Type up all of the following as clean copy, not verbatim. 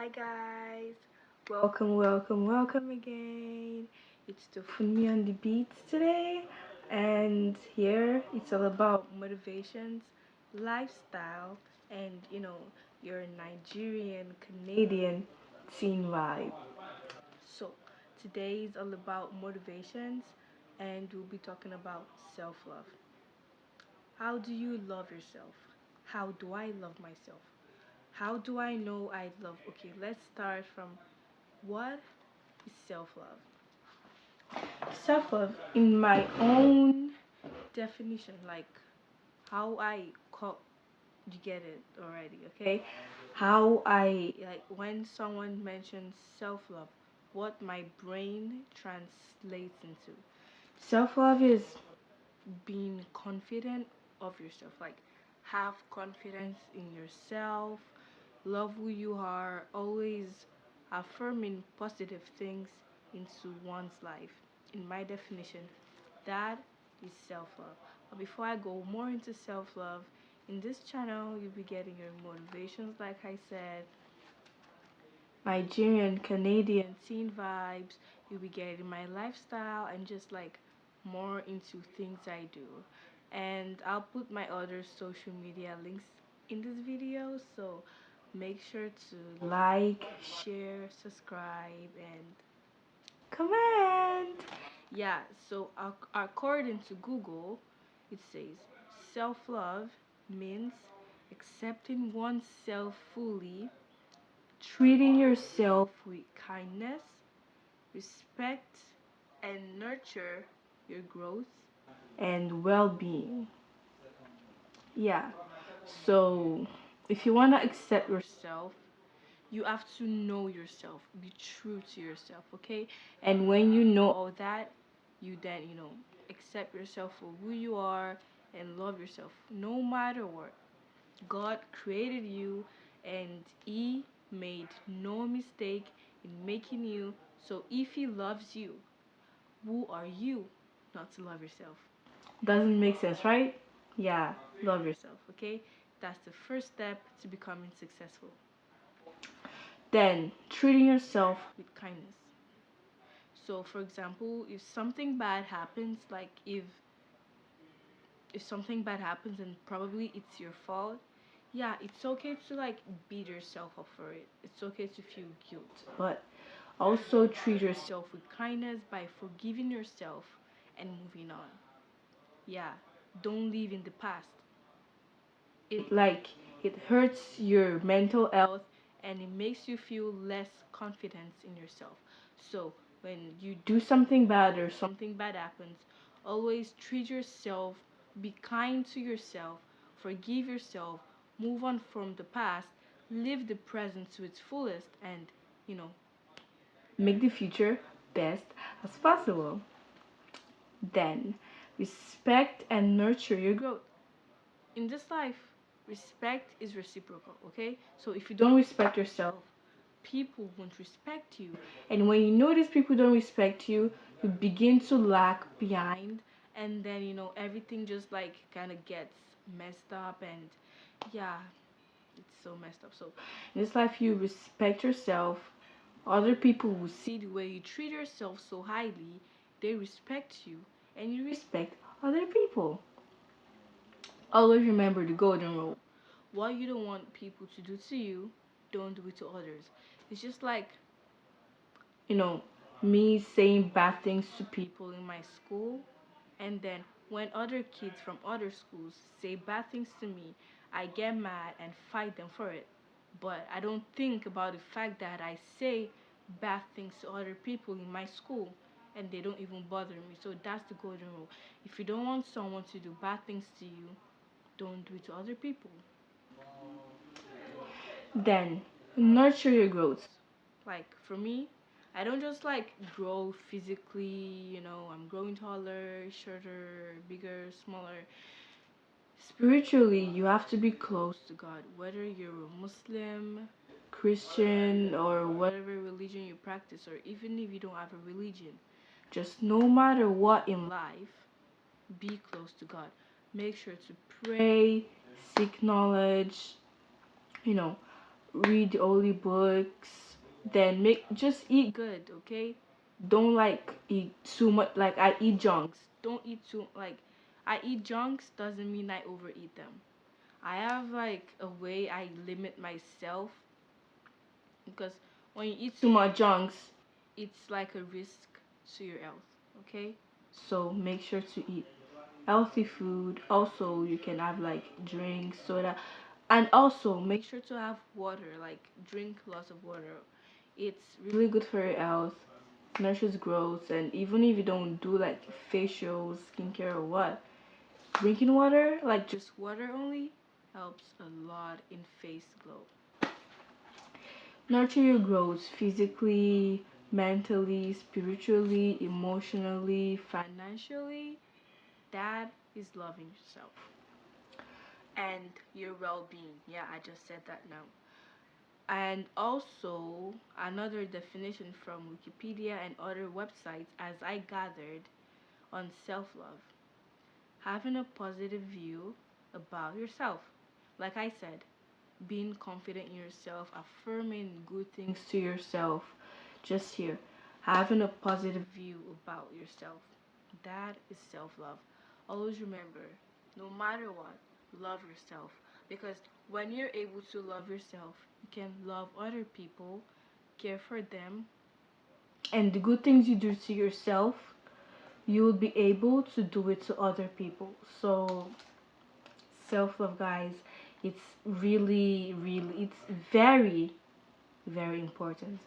Hi guys, welcome again. It's the Me on the Beats today, and here it's all about motivations, lifestyle, and your Nigerian Canadian teen vibe. So today is all about motivations, and we'll be talking about self love. How do you love yourself? How do I love myself? How do I know I love? Okay, let's start from what is self love? Self love, in my own definition, like how I call, you get it already, okay? How I like when someone mentions self love, what my brain translates into. Self love is being confident of yourself, like have confidence in yourself, love who you are, always affirming positive things into one's life. In my definition, that is self love. But before I go more into self love, in this channel, you'll be getting your motivations, like I said, Nigerian, Canadian teen vibes. You'll be getting my lifestyle and just like more into things I do. And I'll put my other social media links in this video, so make sure to like, share, subscribe, and comment. Yeah, so according to Google, it says self love means accepting oneself fully, treating yourself with kindness, respect, and nurture your growth and well being. Yeah, so if you want to accept yourself, you have to know yourself, be true to yourself, okay? And when you know all that, you then, accept yourself for who you are and love yourself no matter what. God created you and He made no mistake in making you. So if He loves you, who are you not to love yourself? Doesn't make sense, right? Yeah, love yourself, okay? That's the first step to becoming successful. Then, treating yourself with kindness. So, for example, if something bad happens, like if something bad happens and probably it's your fault, yeah, it's okay to like beat yourself up for it. It's okay to feel guilt, but also treat yourself with kindness by forgiving yourself and moving on. Yeah, don't live in the past. It hurts your mental health and it makes you feel less confidence in yourself. So when you do something bad or something bad happens, always treat yourself, be kind to yourself, forgive yourself, move on from the past, live the present to its fullest, and you know make the future best as possible. Then respect and nurture your growth. In this life, respect is reciprocal, okay? So if you don't respect yourself, people won't respect you. And when you notice people don't respect you, you begin to lag behind, and then everything just like kind of gets messed up, and yeah, it's so messed up. So in this life, you respect yourself, other people will see the way you treat yourself so highly, they respect you, and you respect other people. Always remember the golden rule. What you don't want people to do to you, don't do it to others. It's just like, you know, me saying bad things to people in my school, and then when other kids from other schools say bad things to me, I get mad and fight them for it. But I don't think about the fact that I say bad things to other people in my school and they don't even bother me. So that's the golden rule. If you don't want someone to do bad things to you, don't do it to other people. Then nurture your growth. Like for me, I don't just like grow physically, I'm growing taller, shorter, bigger, smaller. Spiritually, you have to be close to God, whether you're a Muslim, Christian, or whatever religion you practice, or even if you don't have a religion. Just no matter what in life, be close to God. Make sure to pray, seek knowledge, you know, read only books, then make just eat good, okay? Don't like eat too much. Like I eat junks. Don't eat too like I eat junks doesn't mean I overeat them. I have like a way I limit myself because when you eat too much junks, it's like a risk to your health, okay? So make sure to eat healthy food. Also, you can have like drinks, soda, and also make sure to have water. Like drink lots of water. It's really good for your health, nurtures growth, and even if you don't do like facials, skincare, or what, drinking water, like just water only, helps a lot in face glow. Nurture your growth physically, mentally, spiritually, emotionally, financially. That is loving yourself and your well-being. Yeah, I just said that now. And also another definition from Wikipedia and other websites as I gathered on self-love. Having a positive view about yourself. Like I said, being confident in yourself, affirming good things to yourself. Just here, having a positive view about yourself. That is self love. Always remember, no matter what, love yourself. Because when you're able to love yourself, you can love other people, care for them, and the good things you do to yourself, you will be able to do it to other people. So, self love, guys, it's it's very, very important.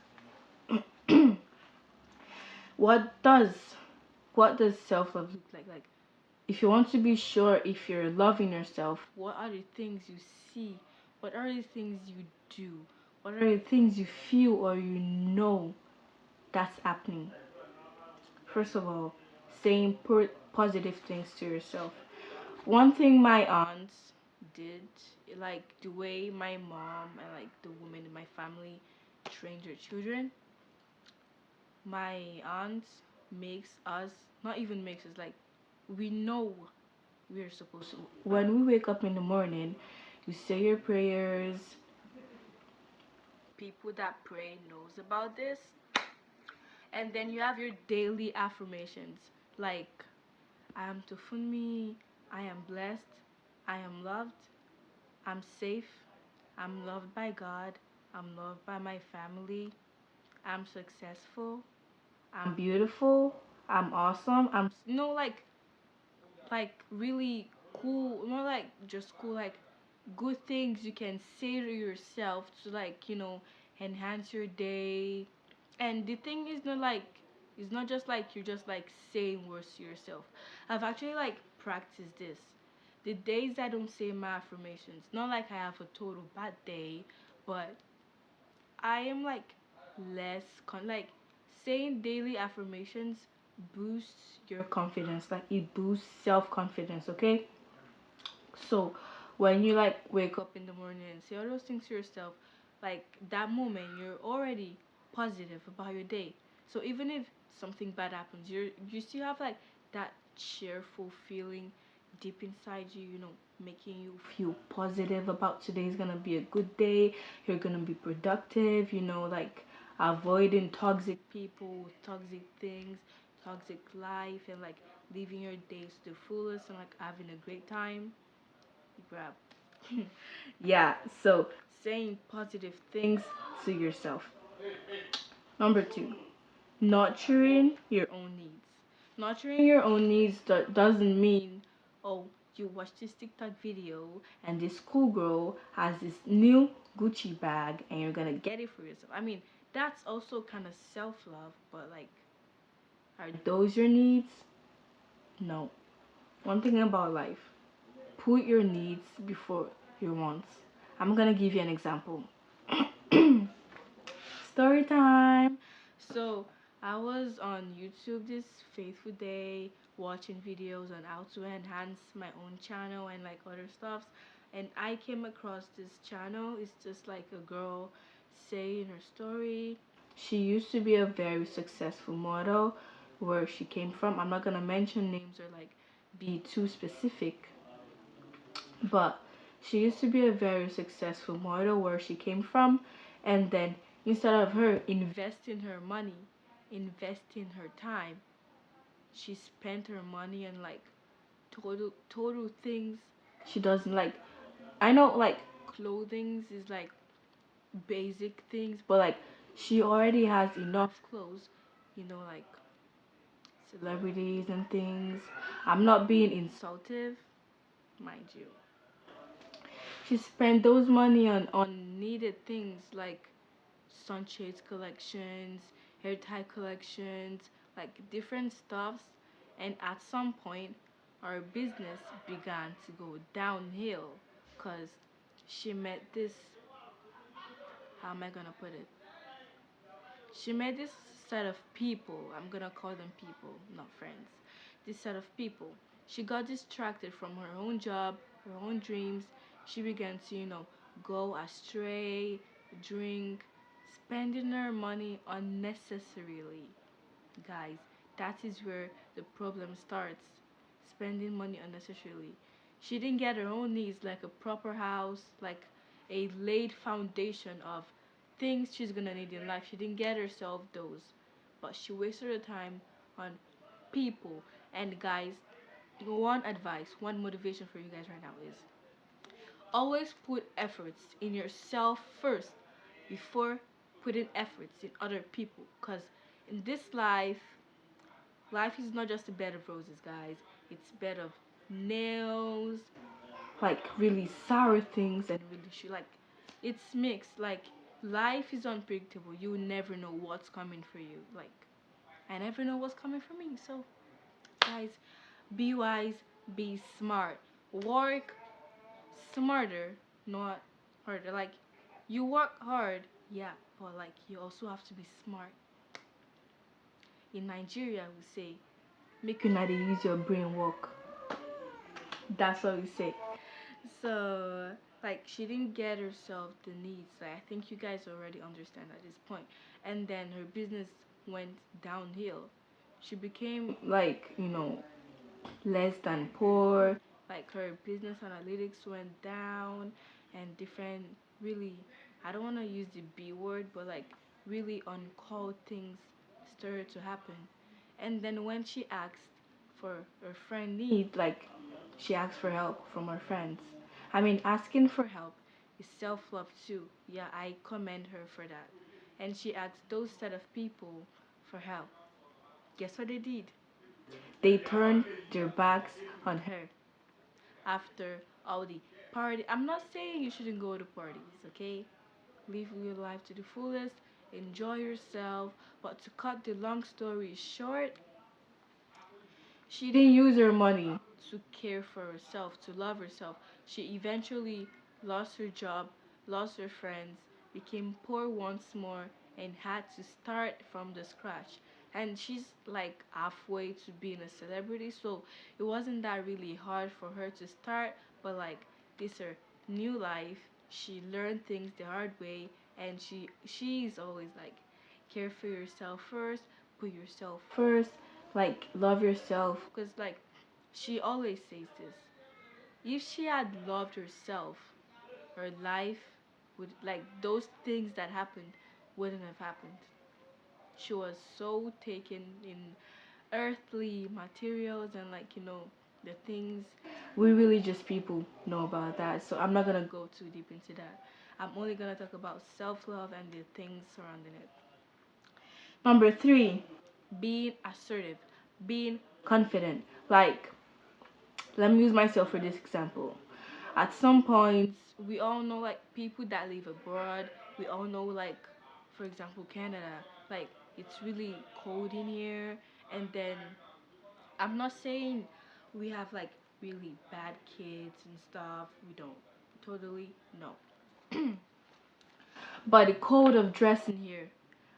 what does what does self love look like? Like, if you want to be sure if you're loving yourself, what are the things you see? What are the things you do? What are the things you feel or you know that's happening? First of all, saying positive things to yourself. One thing my aunts did, like the way my mom and like the women in my family trained their children, my aunt makes us, not even makes us, like we know we're supposed to. When we wake up in the morning, you say your prayers. People that pray knows about this. And then you have your daily affirmations like I am Tofunmi, I am blessed, I am loved, I'm safe, I'm loved by God, I'm loved by my family, I'm successful, I'm beautiful, I'm awesome, I'm like really cool, not like just cool, like good things you can say to yourself to like, enhance your day. And the thing is not like it's not just like you're just like saying words to yourself. I've actually like practiced this. The days I don't say my affirmations, not like I have a total bad day, but I am like like saying daily affirmations boosts your confidence. Like it boosts self confidence, okay? So when you like wake up in the morning and say all those things to yourself, like that moment you're already positive about your day. So even if something bad happens, you still have like that cheerful feeling deep inside you, making you feel positive about today's gonna be a good day. You're gonna be productive, like avoiding toxic people, toxic things, toxic life, and like living your days to the fullest and like having a great time. Grab. Yeah, so saying positive things to yourself. Number two, nurturing your own needs. Nurturing your own needs doesn't mean, oh, you watch this TikTok video and this cool girl has this new Gucci bag and you're gonna get it for yourself. I mean, that's also kind of self love, but like, are those your needs? No. One thing about life, put your needs before your wants. I'm gonna give you an example. Story time. So I was on YouTube this faithful day watching videos on how to enhance my own channel and like other stuffs, and I came across this channel. It's just like a girl saying her story. She used to be a very successful model where she came from. I'm not gonna mention names or like be too specific, but She used to be a very successful model where she came from, and then instead of her investing her money, investing her time, she spent her money on like total things she doesn't like. I know like clothing is like basic things, but like she already has enough clothes, like celebrities and things. I'm not being insultive, mind you. She spent those money on needed things like sunshades collections, hair tie collections, like different stuffs. And at some point, our business began to go downhill because she met this, how am I gonna put it? She met this set of people. I'm gonna call them people, not friends. This set of people. She got distracted from her own job, her own dreams. She began to, go astray, drink, spending her money unnecessarily. Guys, that is where the problem starts. Spending money unnecessarily. She didn't get her own needs like a proper house, like a laid foundation of things she's gonna need in life. She didn't get herself those. But she wasted her time on people. And guys, one advice, one motivation for you guys right now is always put efforts in yourself first before putting efforts in other people. Because in this life is not just a bed of roses, guys. It's a bed of nails, like really sour things, and really like it's mixed. Like life is unpredictable. You never know what's coming for you. Like I never know what's coming for me. So, guys, be wise, be smart, work smarter, not harder. Like you work hard, yeah, but like you also have to be smart. In Nigeria, we say, make you not use your brain work. That's what we say. So, like, she didn't get herself the needs. Like, I think you guys already understand at this point. And then her business went downhill. She became like, less than poor. Like her business analytics went down, and different really, I don't want to use the B word, but like really uncalled things started to happen. And then when she asked for her friend need, like she asked for help from her friends. I mean, asking for help is self love too. Yeah, I commend her for that. And she asked those set of people for help. Guess what they did? They turned their backs on her after all the party. I'm not saying you shouldn't go to parties, okay? Live your life to the fullest, enjoy yourself. But to cut the long story short, she didn't use her money to care for herself, to love herself. She eventually lost her job, lost her friends, became poor once more, and had to start from the scratch. And she's like halfway to being a celebrity, so it wasn't that really hard for her to start, but like this her new life. She learned things the hard way, and she's always like care for yourself first, put yourself first, like love yourself, because like she always says this, if she had loved herself, her life would, like those things that happened wouldn't have happened. She was so taken in earthly materials and like the things we religious people know about that, so I'm not gonna go too deep into that. I'm only gonna talk about self-love and the things surrounding it. Number three, being assertive, being confident. Like, let me use myself for this example. At some points, we all know like people that live abroad. We all know like, for example, Canada. Like, it's really cold in here, and then I'm not saying we have like really bad kids and stuff. We don't. Totally no. But the code of dressing here,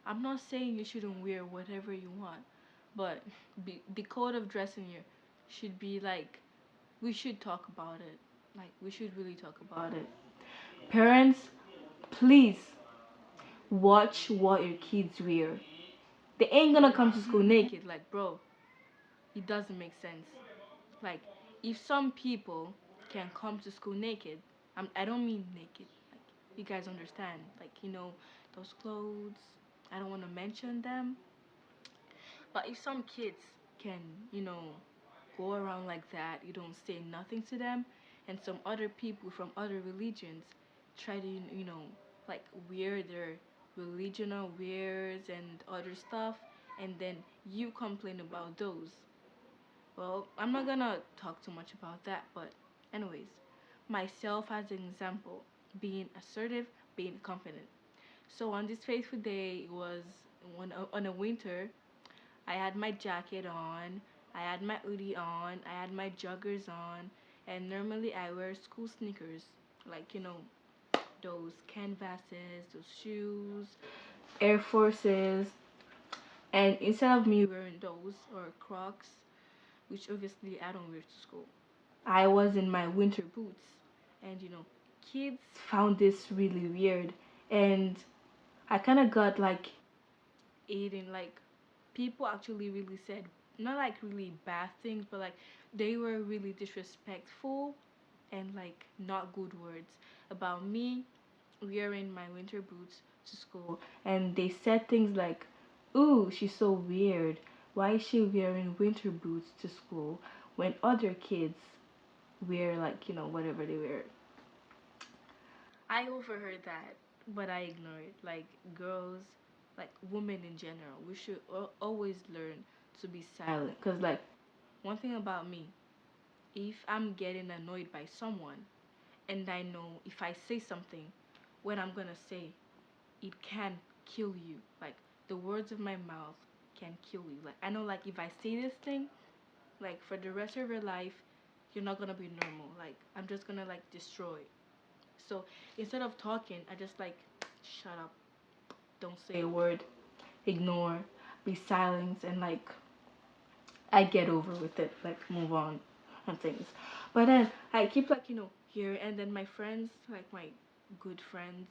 I'm not saying you shouldn't wear whatever you want, but the code of dressing here should be like, we should talk about it. Like, we should really talk about it. Parents, please watch what your kids wear. They ain't gonna come to school naked. Like, bro, it doesn't make sense. Like, if some people can come to school naked, I don't mean naked. Like you guys understand. Like those clothes. I don't want to mention them. But if some kids can, you know, go around like that, you don't say nothing to them, and some other people from other religions try to, like wear their religional wears and other stuff, and then you complain about those. Well, I'm not gonna talk too much about that, but anyways, myself as an example, being assertive, being confident. So on this fateful day, it was on a winter. I had my jacket on, I had my hoodie on, I had my joggers on, and normally I wear school sneakers, like those canvases, those shoes, Air Forces, and instead of me wearing those or Crocs, which obviously I don't wear to school, I was in my winter boots, and kids found this really weird, and I kind of got like eating like people actually really said not like really bad things, but like they were really disrespectful and like not good words about me wearing my winter boots to school. And they said things like, "Ooh, she's so weird. Why is she wearing winter boots to school when other kids wear like whatever they wear?" I overheard that, but I ignore it. Like girls, like women in general, we should always learn to be silent. Cause like one thing about me, if I'm getting annoyed by someone, and I know if I say something, what I'm gonna say, it can kill you. Like the words of my mouth can kill you. Like I know, like if I say this thing, like for the rest of your life, you're not gonna be normal. Like I'm just gonna like destroy. So instead of talking, I just like shut up, don't say a word, ignore, be silent, and like I get over with it, like move on and things. But then I keep like here, and then my friends, like my good friends,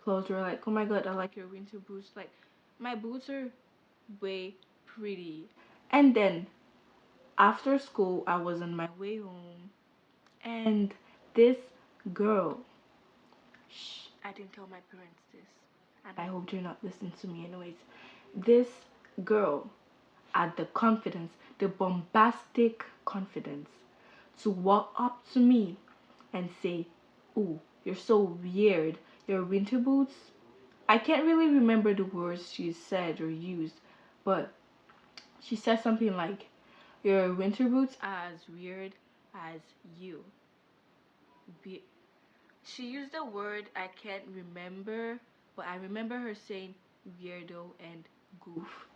close were like, "Oh my god, I like your winter boots." Like my boots are way pretty. And then after school, I was on my way home, and this girl, shh, I didn't tell my parents this, and I hope they're not listening to me anyways. This girl had the confidence, the bombastic confidence, to walk up to me and say, "Ooh, you're so weird. Your winter boots?" I can't really remember the words she said or used, but she said something like, "Your winter boots are as weird as you." We- She used a word I can't remember, but I remember her saying weirdo and goof.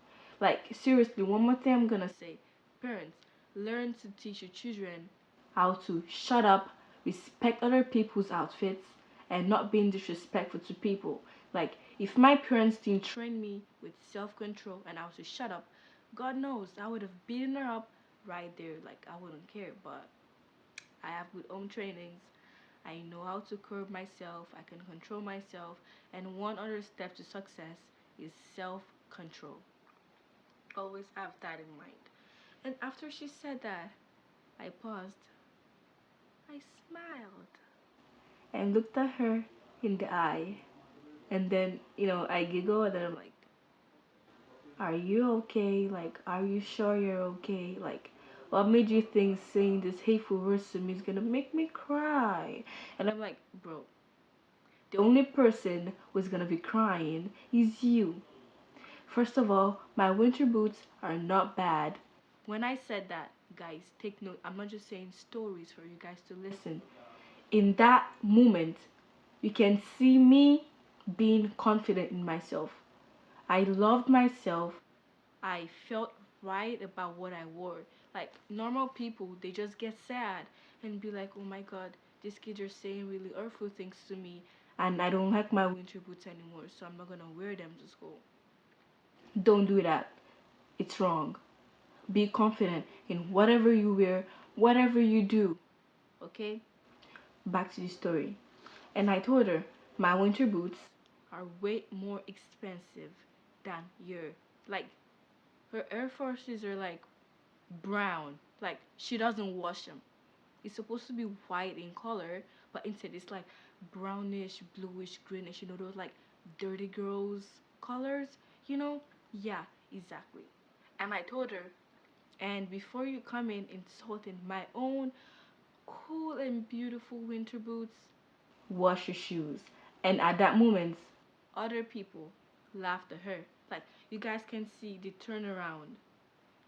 Like, seriously, one more thing I'm gonna say. Parents, learn to teach your children how to shut up, respect other people's outfits, and not being disrespectful to people. Like, if my parents didn't train me with self control and how to shut up, God knows I would have beaten her up right there. Like, I wouldn't care, but I have good home trainings. I know how to curb myself, I can control myself, and one other step to success is self control. Always have that in mind. And after she said that, I paused, I smiled, and looked at her in the eye. And then, I giggle, and then I'm like, "Are you okay? Like, are you sure you're okay? Like, what made you think saying this hateful words to me is gonna make me cry?" And I'm like, "Bro, the only person who's gonna be crying is you. First of all, my winter boots are not bad." When I said that, guys, take note. I'm not just saying stories for you guys to listen. In that moment, you can see me being confident in myself. I loved myself. I felt right about what I wore. Like normal people, they just get sad and be like, "Oh my god, these kids are saying really hurtful things to me, and I don't like my winter boots anymore, so I'm not gonna wear them to school." Don't do that. It's wrong. Be confident in whatever you wear, whatever you do. Okay? Back to the story. And I told her, "My winter boots are way more expensive than your, like, her Air Forces are like brown. Like she doesn't wash them. It's supposed to be white in color, but instead it's like brownish, bluish, greenish. You know those like dirty girls colors. You know? Yeah, exactly. And I told her, and before you come in insulting my own cool and beautiful winter boots, wash your shoes. And at that moment, other people laughed at her. Like, you guys can see the turnaround.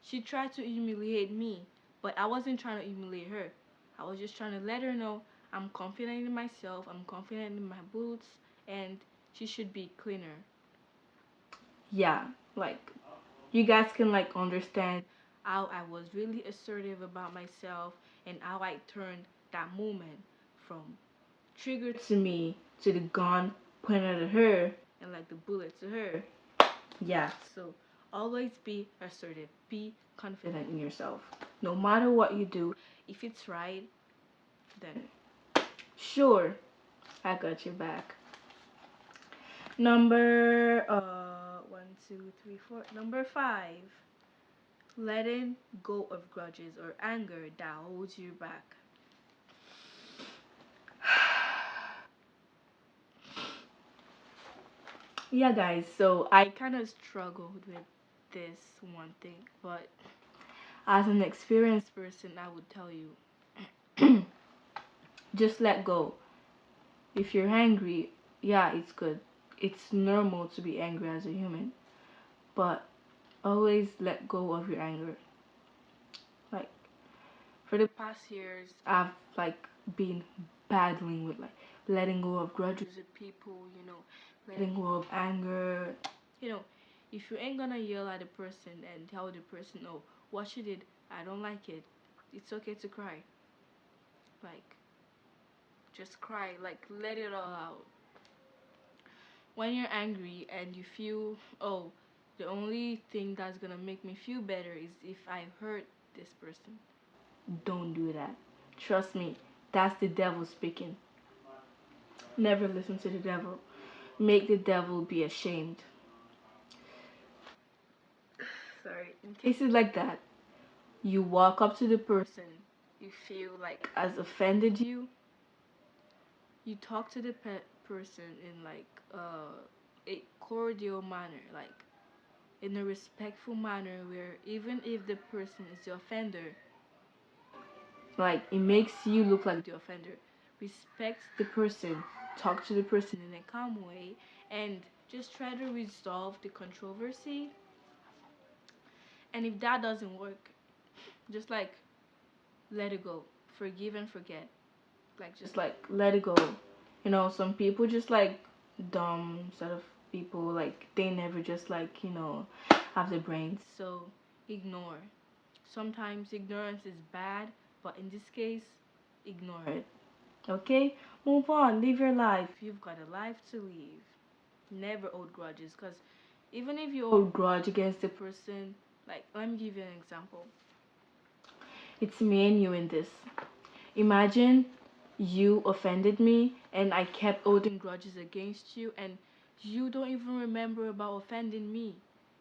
She tried to humiliate me, but I wasn't trying to humiliate her. I was just trying to let her know I'm confident in myself, I'm confident in my boots, and she should be cleaner. Yeah, like you guys can like understand how I was really assertive about myself and how I turned that moment from trigger to me to the gun pointed at her and like the bullet to her. Yeah, so always be assertive, be confident in yourself. No matter what you do, if it's right, then sure, I got your back. Number 1, 2, 3, 4. Number 5, letting go of grudges or anger that holds you back. Yeah, guys, so I kind of struggled with this one thing, but as an experienced person, I would tell you just let go. If you're angry, yeah, it's good. It's normal to be angry as a human, but always let go of your anger. Like for the past years, I've like been battling with like letting go of grudges with people, letting go of anger. You know, if you ain't gonna yell at a person and tell the person, oh, what you did, I don't like it, it's okay to cry. Like, just cry, like, let it all out. When you're angry and you feel, oh, the only thing that's gonna make me feel better is if I hurt this person. Don't do that. Trust me, that's the devil speaking. Never listen to the devil. Make the devil be ashamed. Sorry. In cases like that, you walk up to the person you feel like has offended you. You talk to the person in like a cordial manner, like in a respectful manner where even if the person is the offender, like it makes you look like the offender. Respect the person, talk to the person in a calm way, and just try to resolve the controversy. And if that doesn't work, just like let it go, forgive and forget. Like just like let it go. Some people just like dumb set of people, like they never just like have the brains, so ignore. Sometimes ignorance is bad, but in this case, ignore it. Okay, move on, live your life. You've got a life to live. Never hold grudges, because even if you hold grudge against the person, like let me give you an example. It's me and you in this. Imagine you offended me and I kept holding grudges against you, and you don't even remember about offending me.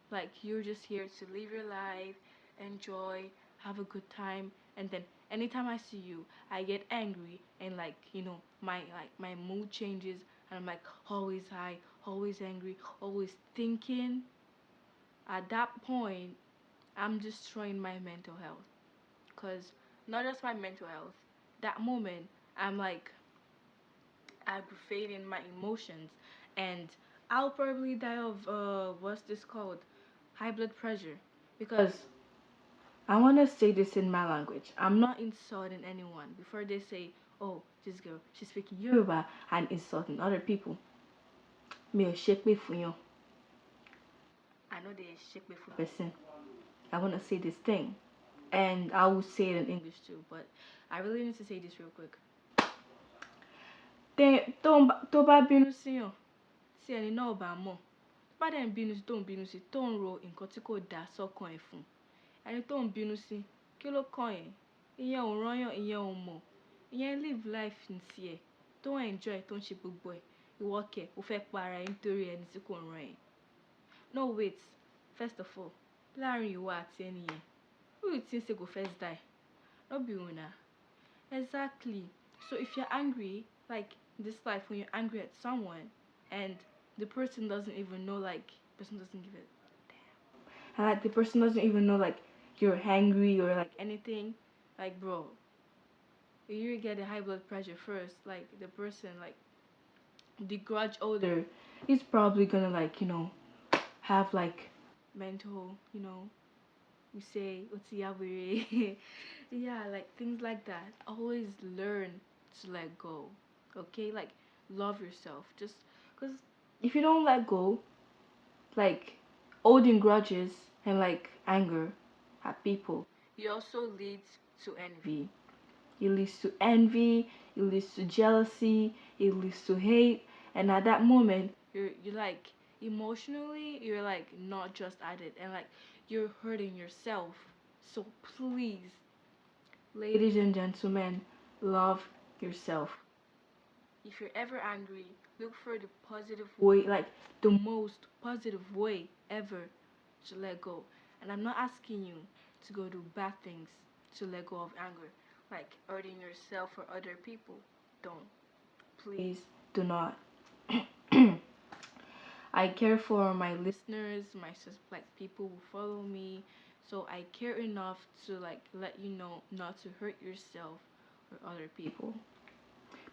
Like you're just here to live your life, enjoy, have a good time, and then anytime I see you, I get angry and like, my mood changes and I'm like always high, always angry, always thinking. At that point, I'm destroying my mental health. Cause not just my mental health. That moment, I'm like aggravating my emotions, and I'll probably die of what's this called, high blood pressure. Because I want to say this in my language. I'm not insulting anyone. Before they say, "Oh, this girl, she's speaking Yoruba and insulting other people," me ò ṣépè fún yàn. I know they ṣépè for person. I want to say this thing, and I will say it in English too. But I really need to say this real quick. Tó bá bínú síyàn tí ẹni náà bá mọ̀, tó bá dẹ̀ ń bínú sí tó ń bínú sí tó ń ro nǹkan tí kò dáa sọ́kàn ẹ̀ fún ẹni tó ń bínú sí, kí ló kàn ẹ́? Ìyẹn ò rányàn, ìyẹn ò mọ̀, ìyẹn live life ní tiẹ̀, tó ń enjoy, tó ń ṣe gbogbo ẹ̀. Ìwọ kẹ̀ o fẹ́ para ẹ nítorí ẹni tí kò ràn ẹ́. No, wait, first of all, láàrin ìwọ àti ẹni yẹn, who you think say go first die? No be una. Exactly. So if you're angry, like this life, when you're angry at someone, and the person doesn't even know, like person doesn't give it, and like the person doesn't even know like you're angry or like anything, like bro, you get a high blood pressure first. Like the person, like the grudge holder, is probably gonna like have like mental, we say what's the other yeah, like things like that. Always learn to let go. Okay, like love yourself. Just because if you don't let go, like holding grudges and like anger at people, it also leads to envy. It leads to envy. It leads to jealousy. It leads to hate. And at that moment, you're like emotionally, you're like not just at it, and like you're hurting yourself. So please, ladies and gentlemen, love yourself. If you're ever angry, look for the positive way, like the most positive way ever to let go. And I'm not asking you to go do bad things to let go of anger, like hurting yourself or other people. Don't. Please do not. I care for my listeners, like people who follow me. So I care enough to like let you know not to hurt yourself or other people.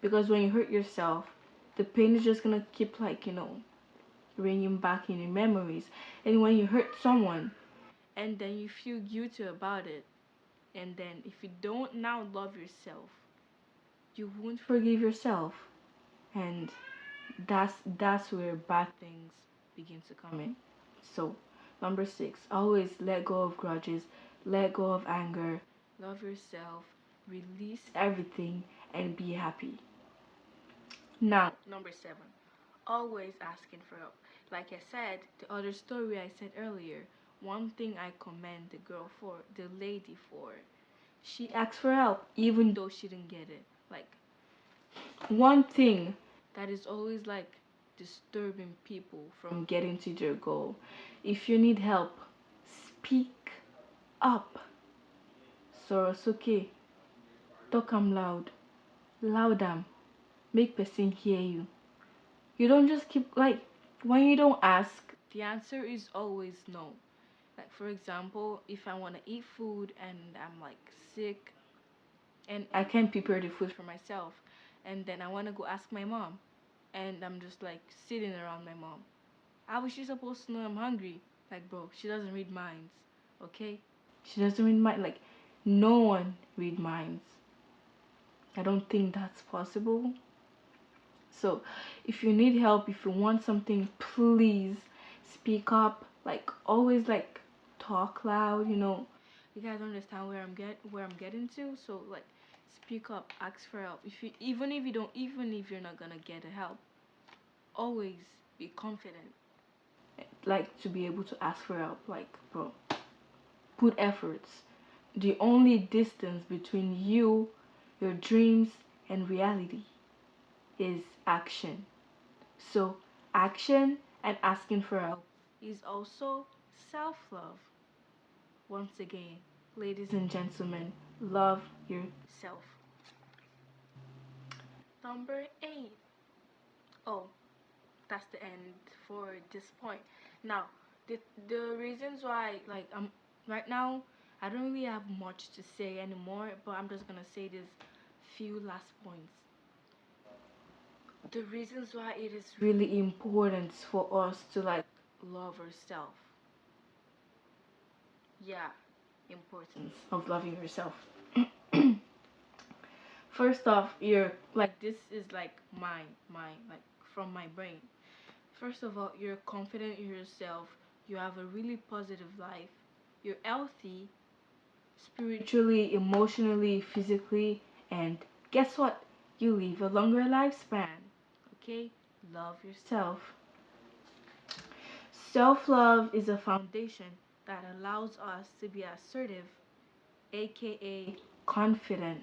Because when you hurt yourself, the pain is just gonna keep like bringing back in your memories. And when you hurt someone and then you feel guilty about it, and then if you don't now love yourself, you won't forgive yourself, and that's where bad things begin to come in. So number 6, always let go of grudges, let go of anger, love yourself, release everything, and be happy. Now number 7, always asking for help. Like I said, the other story I said earlier, one thing I commend the lady for, she asked for help even though she didn't get it. Like one thing that is always like disturbing people from getting to their goal. If you need help, speak up. Sorosuke, talk am loud, loud am, make person hear you. You don't just keep like when you don't ask, the answer is always no. Like for example, if I want to eat food and I'm like sick and I can't prepare the food for myself, and then I want to go ask my mom, and I'm just like sitting around my mom. How is she supposed to know I'm hungry? Like bro, she doesn't read minds, okay? She doesn't read mind. Like no one read minds. I don't think that's possible. So, if you need help, if you want something, please speak up. Like always, like talk loud. You guys understand where I'm getting to. So like, speak up, ask for help. If you even if you're not gonna get a help, always be confident. Like to be able to ask for help. Like bro, put efforts. The only distance between you, your dreams, and reality is action. So, action and asking for help is also self love. Once again, ladies and gentlemen, love yourself. Number 8. Oh, that's the end for this point. Now, the reasons why, like, I'm right now, I don't really have much to say anymore, but I'm just gonna say this few last points. The reasons why it is really important for us to like love ourselves. Yeah, importance of loving yourself. First off, you're like this is like my like from my brain. First of all, you're confident in yourself. You have a really positive life. You're healthy spiritually, emotionally, physically, and guess what? You live a longer lifespan. Okay? Love yourself. Self love is a foundation that allows us to be assertive, aka confident.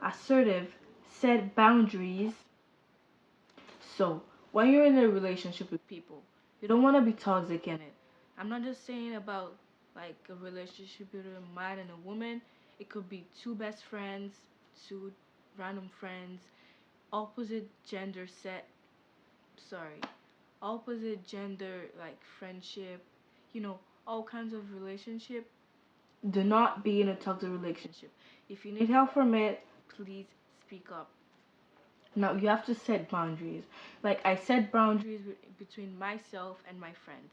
Assertive, set boundaries. So, when you're in a relationship with people, you don't want to be toxic in it. I'm not just saying about like a relationship between a man and a woman, it could be two best friends, two random friends, opposite gender set, sorry, opposite gender like friendship, you know, all kinds of relationship. Do not be in a toxic relationship. If you need help from it, please speak up. Now you have to set boundaries. Like I set boundaries between myself and my friends.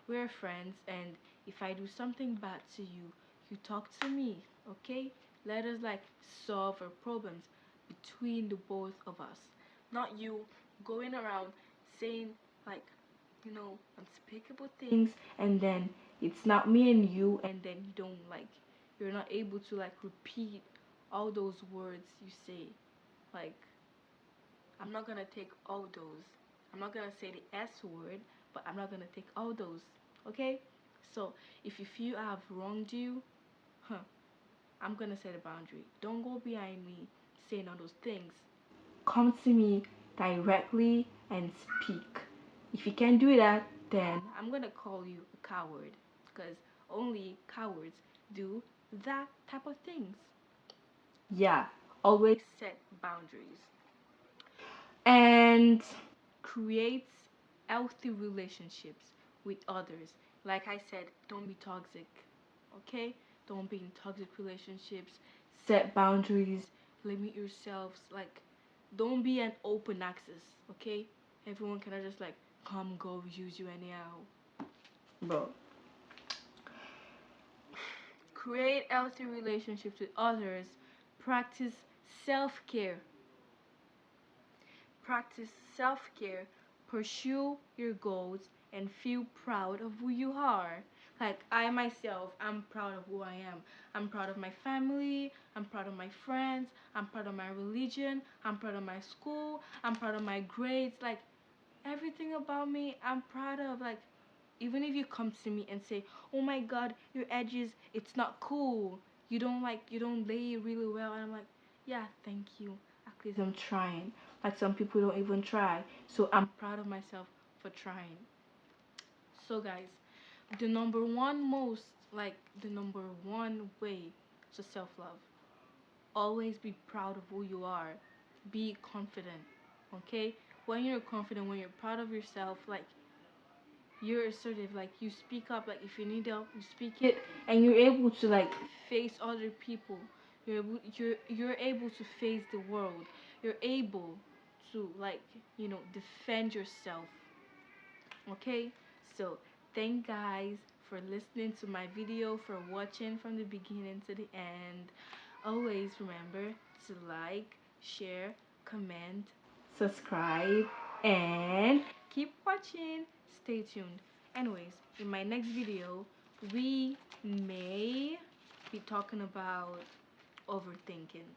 We're friends, and if I do something bad to you, you talk to me, okay? Let us like solve our problems between the both of us. Not you going around saying like, unspeakable things, and then it's not me and you, and then you don't like, you're not able to like repeat all those words you say. Like, I'm not gonna take all those. I'm not gonna say the S word, but I'm not gonna take all those. Okay? So if you feel I've wronged you, huh, I'm gonna set a boundary. Don't go behind me saying all those things. Come to me directly and speak. If you can't do that, then I'm gonna call you a coward. Because only cowards do that type of things. Yeah, always set boundaries. And creates healthy relationships with others. Like I said, don't be toxic, okay? Don't be in toxic relationships. Set boundaries, limit yourselves. Like, don't be an open access, okay? Everyone cannot just like come, go, use you anyhow. Bro, create healthy relationships with others. Practice self care. Practice self care, pursue your goals, and feel proud of who you are. Like, I myself, I'm proud of who I am. I'm proud of my family, I'm proud of my friends, I'm proud of my religion, I'm proud of my school, I'm proud of my grades. Like, everything about me, I'm proud of. Like, even if you come to me and say, "Oh my God, your edges, it's not cool. You don't lay it really well," and I'm like, "Yeah, thank you. At least I'm trying." Like some people don't even try, so I'm proud of myself for trying. So guys, the number one most like the number one way to self love. Always be proud of who you are. Be confident. Okay? When you're confident, when you're proud of yourself, like you're assertive, like you speak up, like if you need help you speak it, and you're able to like face other people. You're able to face the world. You're able to like, defend yourself. Okay, so thank guys for listening to my video, for watching from the beginning to the end. Always remember to like, share, comment, subscribe, and keep watching. Stay tuned. Anyways, in my next video, we may be talking about overthinking.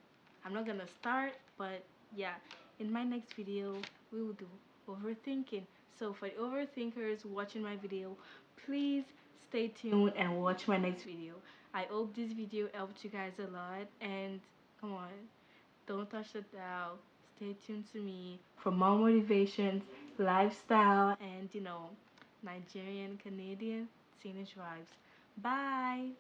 I'm not gonna start, but yeah, in my next video, we will do overthinking. So for the overthinkers watching my video, please stay tuned and watch my next video. I hope this video helped you guys a lot, and come on, don't touch the dial. Stay tuned to me for more motivations, lifestyle, and Nigerian Canadian teenage vibes. Bye.